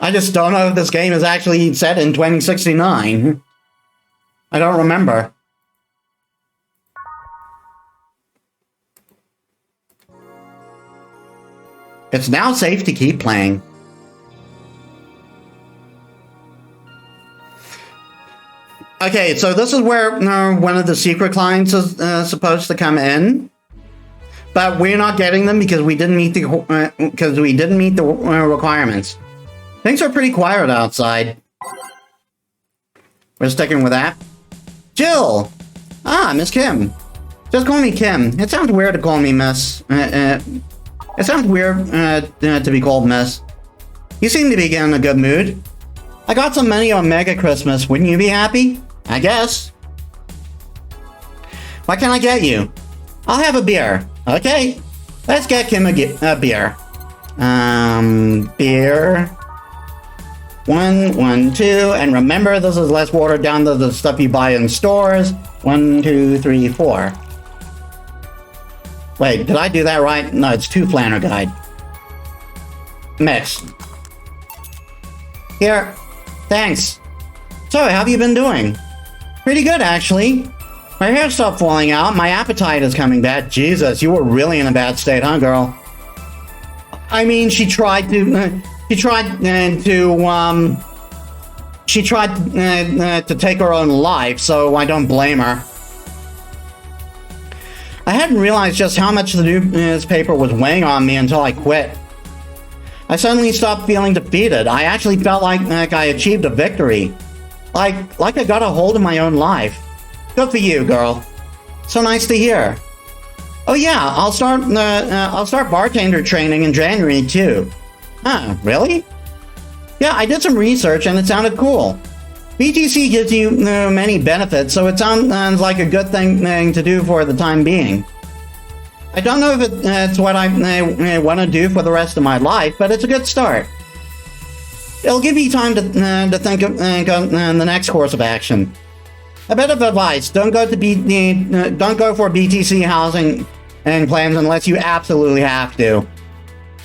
I just don't know if this game is actually set in 2069. I don't remember. It's now safe to keep playing. Okay, so this is where one of the secret clients is supposed to come in, but we're not getting them because we didn't meet the requirements. Things are pretty quiet outside. We're sticking with that. Jill! Ah, Miss Kim. Just call me Kim. It sounds weird to call me Miss. It sounds weird to be called Miss. You seem to be in a good mood. I got some money on Mega Christmas. Wouldn't you be happy? I guess. What can I get you? I'll have a beer. Okay. Let's get Kim a beer. Beer. 1, 1, 2. And remember, this is less watered down than the stuff you buy in stores. 1, 2, 3, 4. Wait, did I do that right? No, it's 2 Flanner Guide. Mix. Here. Thanks. So, how have you been doing? Pretty good, actually. My hair stopped falling out. My appetite is coming back. Jesus, you were really in a bad state, huh, girl? I mean, she tried to take her own life, so I don't blame her. I hadn't realized just how much the newspaper was weighing on me until I quit. I suddenly stopped feeling defeated. I actually felt like I achieved a victory. Like I got a hold of my own life. Good for you, girl. So nice to hear. Oh yeah, I'll start bartender training in January too. Huh, really? Yeah, I did some research and it sounded cool. BTC gives you many benefits, so it sounds like a good thing to do for the time being. I don't know if it's what I want to do for the rest of my life, but it's a good start. It'll give you time to think of the next course of action. A bit of advice: don't go for BTC housing and plans unless you absolutely have to.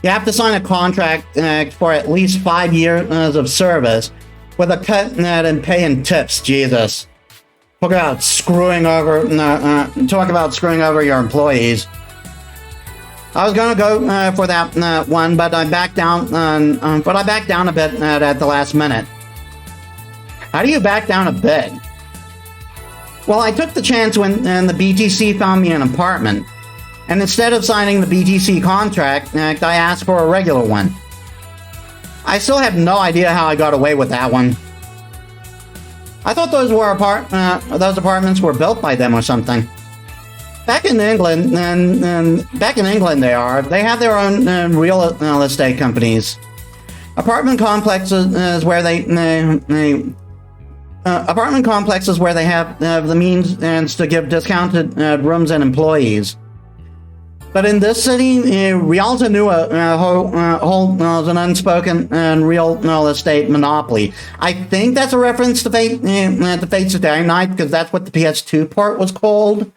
You have to sign a contract for at least 5 years of service, with a cut in pay and tips. Jesus, talk about screwing over your employees. I was gonna go for that one, but I backed down. But I backed down a bit at the last minute. How do you back down a bit? Well, I took the chance when the BTC found me an apartment, and instead of signing the BTC contract, I asked for a regular one. I still have no idea how I got away with that one. I thought those apartments were built by them or something. Back in England, they have their own real estate companies. Apartment complexes where they have the means to give discounted rooms and employees. But in this city, Rialto Nua holds an unspoken real estate monopoly. I think that's a reference to Fates of Day Night, because that's what the PS2 port was called.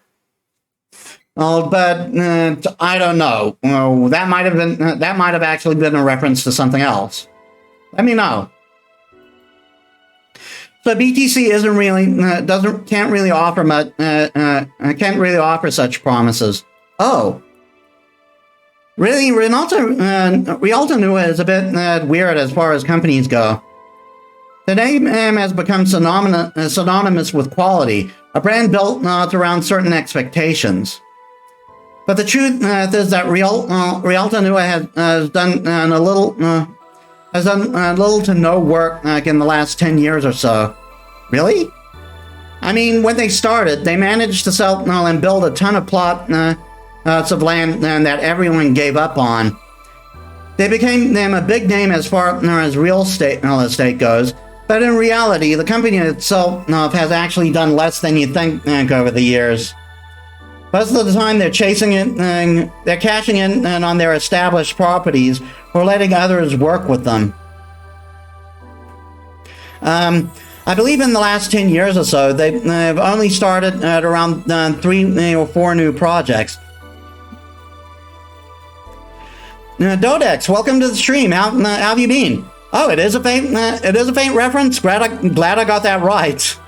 Oh, but I don't know. That might have actually been a reference to something else. Let me know. So BTC can't really offer such promises. Oh. Really, Rialto Nua is a bit weird as far as companies go. The name has become synonymous with quality, a brand built around certain expectations. But the truth is that Rialto Nua has done little to no work in the last 10 years or so. Really? I mean, when they started, they managed to sell and build a ton of plots of land that everyone gave up on. They became a big name as far as real estate goes, but in reality, the company itself has actually done less than you think over the years. Most of the time, they're cashing in on their established properties or letting others work with them. I believe in the last 10 years or so, they've only started at around 3 or 4 new projects. Dodex, welcome to the stream. How have you been? Oh, it is a faint reference. Glad I got that right.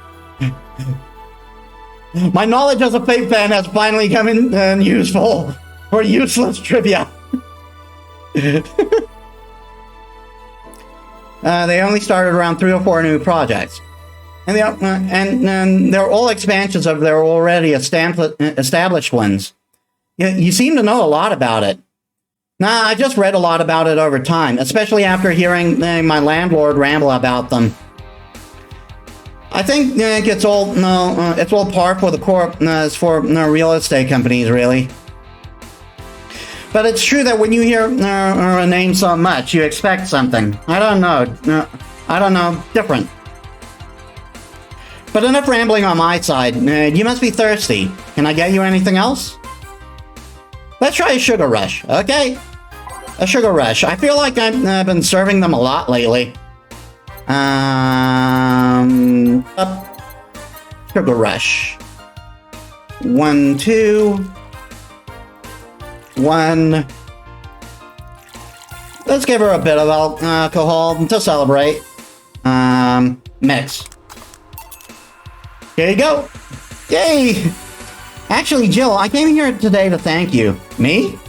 My knowledge as a Fate fan has finally come in useful for useless trivia. They only started around 3 or 4 new projects. And they're all expansions of their already established ones. You seem to know a lot about it. Nah, I just read a lot about it over time, especially after hearing my landlord ramble about them. I think it's all par for the course for real estate companies, really. But it's true that when you hear a name so much, you expect something. I don't know, different. But enough rambling on my side. You must be thirsty. Can I get you anything else? Let's try a sugar rush, okay? A sugar rush. I feel like I've been serving them a lot lately. Sugar rush. 1, 2. 1. Let's give her a bit of alcohol to celebrate. Mix. Here you go. Yay! Actually, Jill, I came here today to thank you. Me?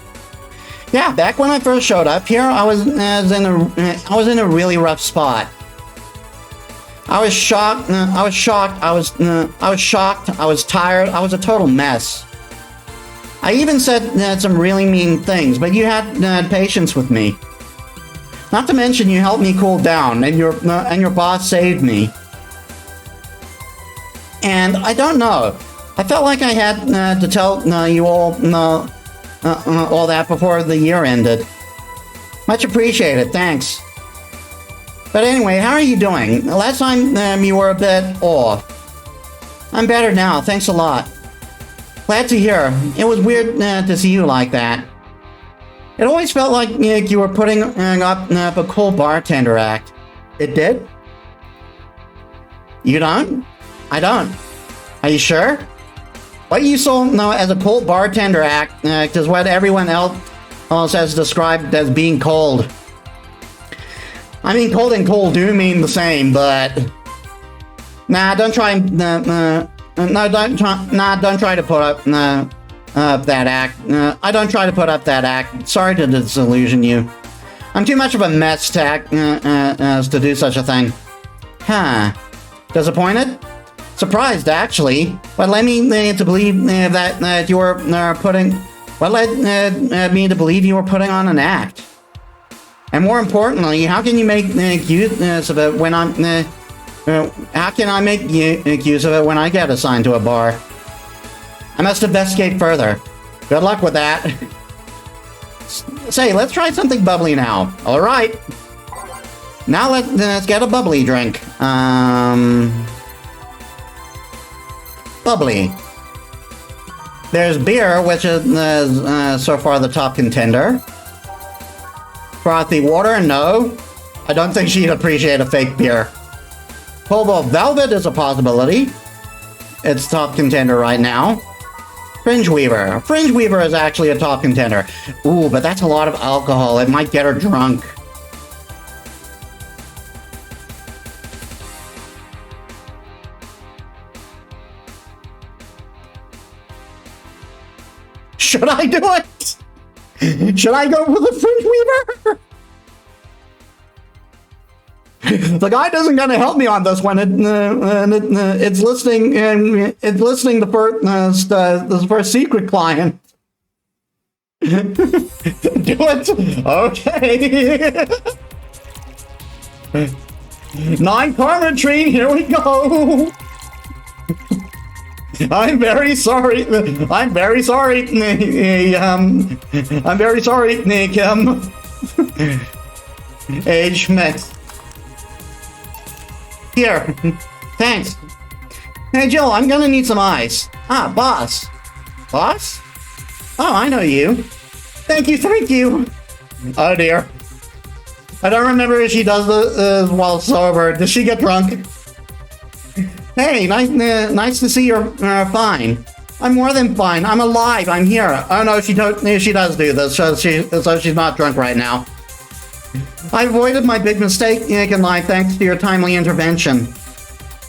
Yeah, back when I first showed up here, I was in a really rough spot. I was shocked. I was shocked. I was tired. I was a total mess. I even said some really mean things, but you had patience with me. Not to mention, you helped me cool down, and your boss saved me. And I don't know. I felt like I had to tell you all that before the year ended. Much appreciated. Thanks. But anyway, how are you doing? Last time you were a bit off. I'm better now. Thanks a lot. Glad to hear. It was weird to see you like that. It always felt like you were putting up a cool bartender act. It did? You don't? I don't. Are you sure? What you saw as a cold bartender act is what everyone else has described as being cold. I mean, cold and cold do mean the same, but nah, don't try. Don't try to put up that act. I don't try to put up that act. Sorry to disillusion you. I'm too much of a mess to do such a thing. Huh? Disappointed? Surprised, actually. What led me to believe that you were putting? What led me to believe you were putting on an act? And more importantly, how can you make use of it when I'm? How can I make use of it when I get assigned to a bar? I must investigate further. Good luck with that. Say, let's try something bubbly now. All right. Now let's get a bubbly drink. Bubbly. There's beer, which is so far the top contender. Frothy water, no. I don't think she'd appreciate a fake beer. Cobalt Velvet is a possibility. It's top contender right now. Fringe Weaver. Fringe Weaver is actually a top contender. Ooh, but that's a lot of alcohol. It might get her drunk. Should I do it? Should I go with the Fringe Weaver? The guide isn't going to help me on this one. It's listing the first secret client. Do it. Okay. 9 karma tree. Here we go. I'm very sorry. I'm very sorry. I'm very sorry, Nick. Age mix. Here. Thanks. Hey, Jill, I'm gonna need some ice. Ah, boss. Boss? Oh, I know you. Thank you, thank you. Oh, dear. I don't remember if she does this while sober. Does she get drunk? Hey, nice to see you're fine. I'm more than fine. I'm alive. I'm here. Oh no, she does do this, so she's not drunk right now. I avoided my big mistake in life thanks to your timely intervention.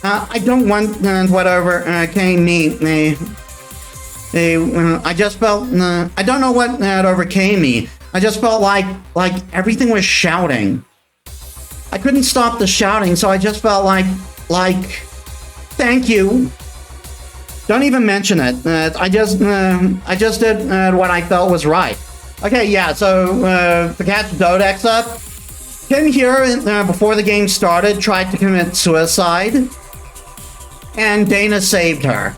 I don't want what overcame me. I just felt... I don't know what overcame me. I just felt like everything was shouting. I couldn't stop the shouting, so I just felt like... Thank you. Don't even mention it. I just did what I felt was right. Okay, yeah, so to catch Dodex up, Kim here, before the game started, tried to commit suicide, and Dana saved her.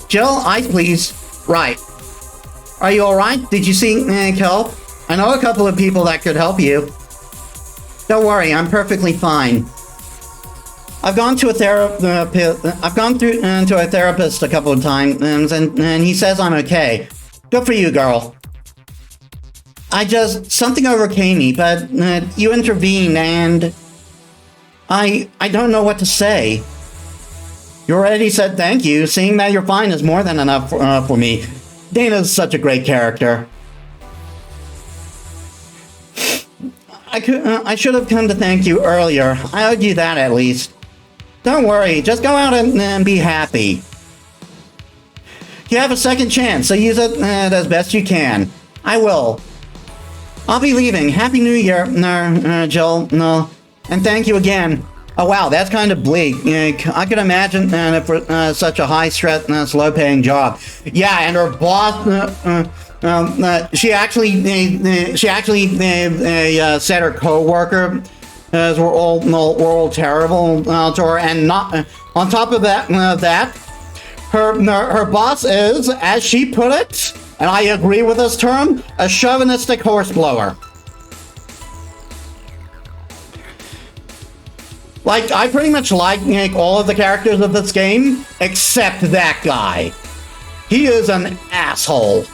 Jill, ice please. Right. Are you alright? Did you seek help? I know a couple of people that could help you. Don't worry, I'm perfectly fine. I've gone to a therapist a couple of times, and he says I'm okay. Good for you, girl. Something overcame me, but you intervened, and I don't know what to say. You already said thank you. Seeing that you're fine is more than enough for me. Dana's such a great character. I should have come to thank you earlier. I owed you that at least. Don't worry, just go out and be happy. You have a second chance, so use it as best you can. I will. I'll be leaving. Happy New Year, Jill. No, and thank you again. Oh wow, that's kind of bleak. I could imagine for such a high-stress, slow-paying job. Yeah, and her boss. She actually said her co-worker were all terrible to her, and not on top of that, her boss is, as she put it, and I agree with this term, a chauvinistic horseblower. Like, I pretty much like all of the characters of this game, except that guy. He is an asshole.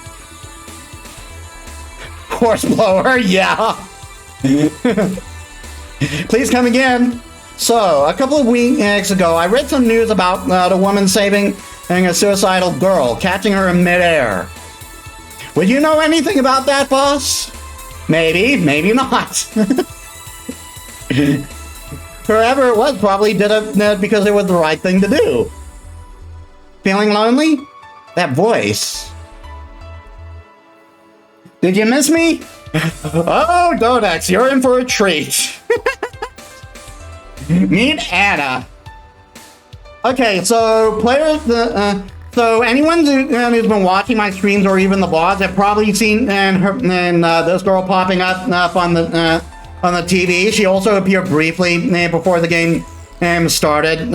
Horseblower, yeah. Please come again. So, a couple of weeks ago, I read some news about a woman saving a suicidal girl, catching her in midair. Would you know anything about that, boss? Maybe, maybe not. Whoever it was probably did it because it was the right thing to do. Feeling lonely? That voice. Did you miss me? Oh, Dodex, you're in for a treat. Meet Anna. Okay, so players, so anyone who's been watching my streams or even the blogs have probably seen this girl popping up on the TV. She also appeared briefly before the game started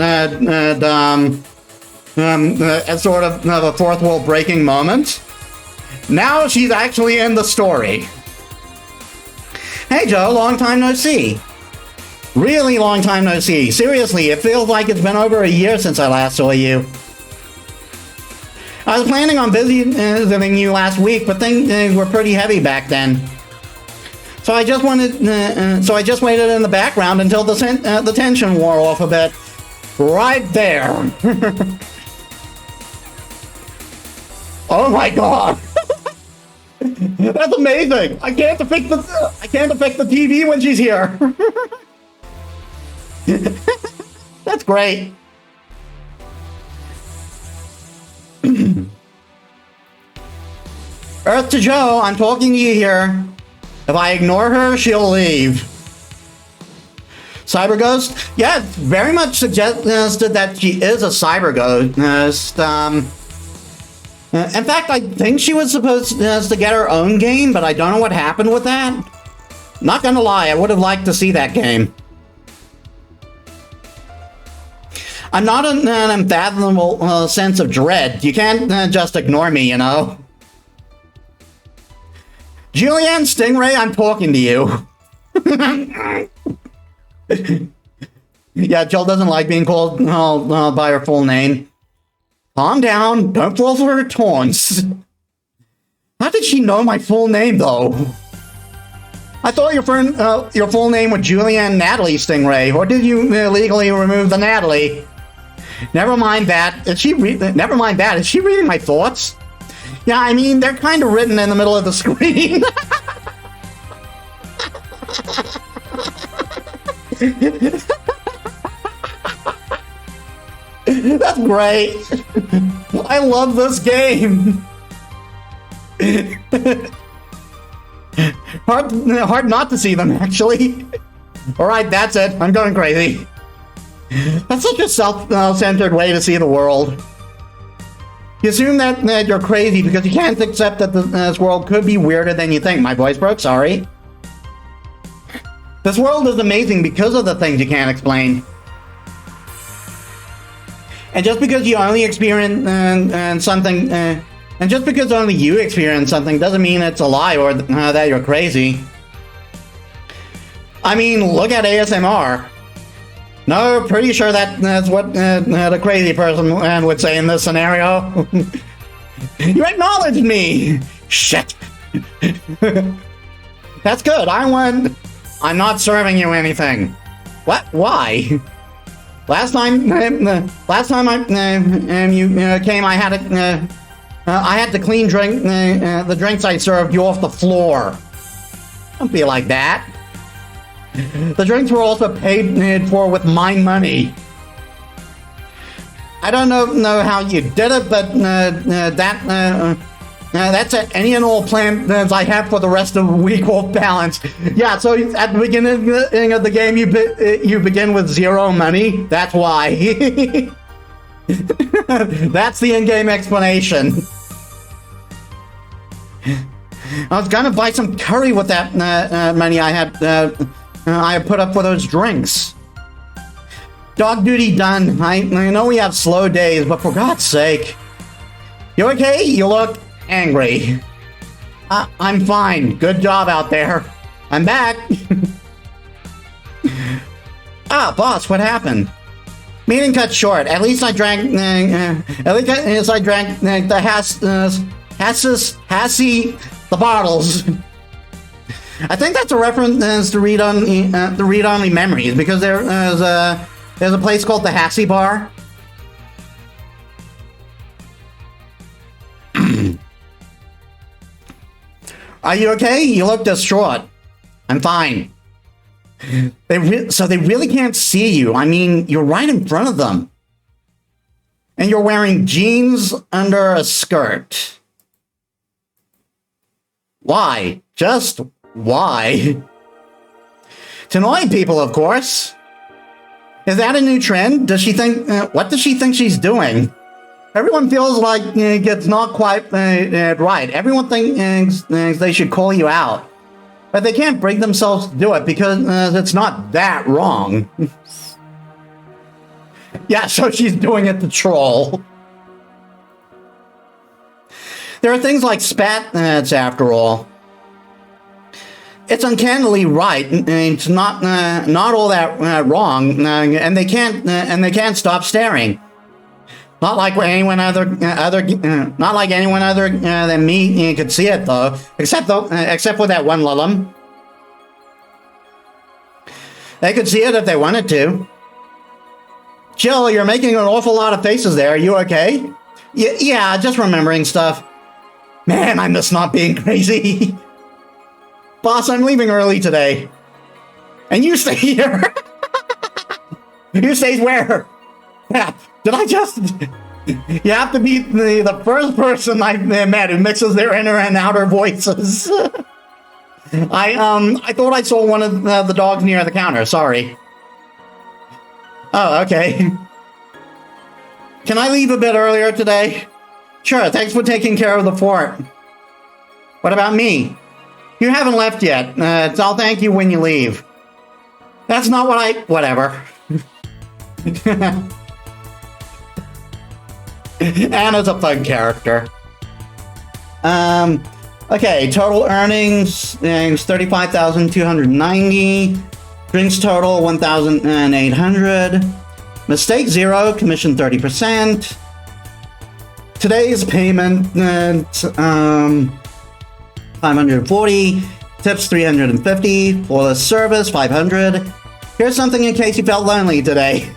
as sort of a fourth wall breaking moment. Now she's actually in the story. Hey Joe, long time no see. Really long time no see. Seriously, it feels like it's been over a year since I last saw you. I was planning on visiting you last week, but things were pretty heavy back then. So I just waited in the background until the tension wore off a bit. Right there. Oh my god. That's amazing. I can't affect the TV when she's here. That's great. Earth to Joe, I'm talking to you here. If I ignore her, she'll leave. Cyber Ghost? Yeah, it's very much suggested that she is a Cyber Ghost. In fact, I think she was supposed to get her own game, but I don't know what happened with that. Not gonna lie, I would have liked to see that game. I'm not an unfathomable sense of dread. You can't just ignore me, you know? Julianne Stingray, I'm talking to you. Yeah, Jill doesn't like being called by her full name. Calm down, don't fall for her taunts. How did she know my full name, though? I thought your full name was Julianne Natalie Stingray, or did you legally remove the Natalie? Never mind that. Is she reading my thoughts? Yeah, I mean, they're kind of written in the middle of the screen. That's great. I love this game. Hard not to see them, actually. Alright, that's it. I'm going crazy. That's such a self-centered way to see the world. You assume that you're crazy because you can't accept that this world could be weirder than you think. My voice broke, sorry. This world is amazing because of the things you can't explain. And just because you only experience something, and just because only you experience something doesn't mean it's a lie or that you're crazy. I mean, look at ASMR. No, pretty sure that's what the crazy person would say in this scenario. You acknowledged me! Shit! That's good, I won! I'm not serving you anything. What? Why? Last time you came, I had to clean the drinks I served you off the floor. Don't be like that. The drinks were also paid for with my money. I don't know how you did it, but that's any and all plans I have for the rest of the week off balance. Yeah, so at the beginning of the game, you begin with 0 money. That's why. That's the in-game explanation. I was gonna buy some curry with that money I had put up for those drinks. Dog duty done. I know we have slow days, but for God's sake. You okay? You look angry. I'm fine. Good job out there. I'm back. Boss, what happened? Meeting cut short. At least I drank the the bottles. I think that's a reference to read-only memories, because there's a place called the Hassie Bar. Are you okay? You look distraught. I'm fine. So they really can't see you. I mean, you're right in front of them. And you're wearing jeans under a skirt. Why? Just why? To annoy people, of course. Is that a new trend? Does she think... what does she think she's doing? Everyone feels like it's not quite right. Everyone thinks they should call you out. But they can't bring themselves to do it because it's not that wrong. Yeah, so she's doing it to troll. There are things like spats, after all. It's uncannily right. It's not all that wrong, and they can't stop staring. Not like anyone other than me could see it though. Except for that one Lillum. They could see it if they wanted to. Jill, you're making an awful lot of faces there. Are you okay? Yeah, just remembering stuff. Man, I miss not being crazy. Boss, I'm leaving early today. And you stay here. You stay where? Crap. Did I just... You have to be the first person I've met who mixes their inner and outer voices. I thought I saw one of the dogs near the counter. Sorry. Oh, okay. Can I leave a bit earlier today? Sure, thanks for taking care of the fort. What about me? You haven't left yet, so I'll thank you when you leave. That's not what I... Whatever. Anna's a fun character. Okay, total earnings is 35,290. Drinks total 1,800. Mistake 0, commission 30%. Today's payment 540. Tips 350. Flawless service 500. Here's something in case you felt lonely today.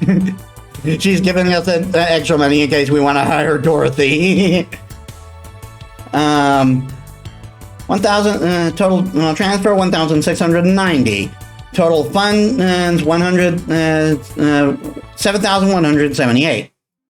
She's giving us extra money in case we want to hire Dorothy. 1,000 total transfer 1,690. Total funds 7,178.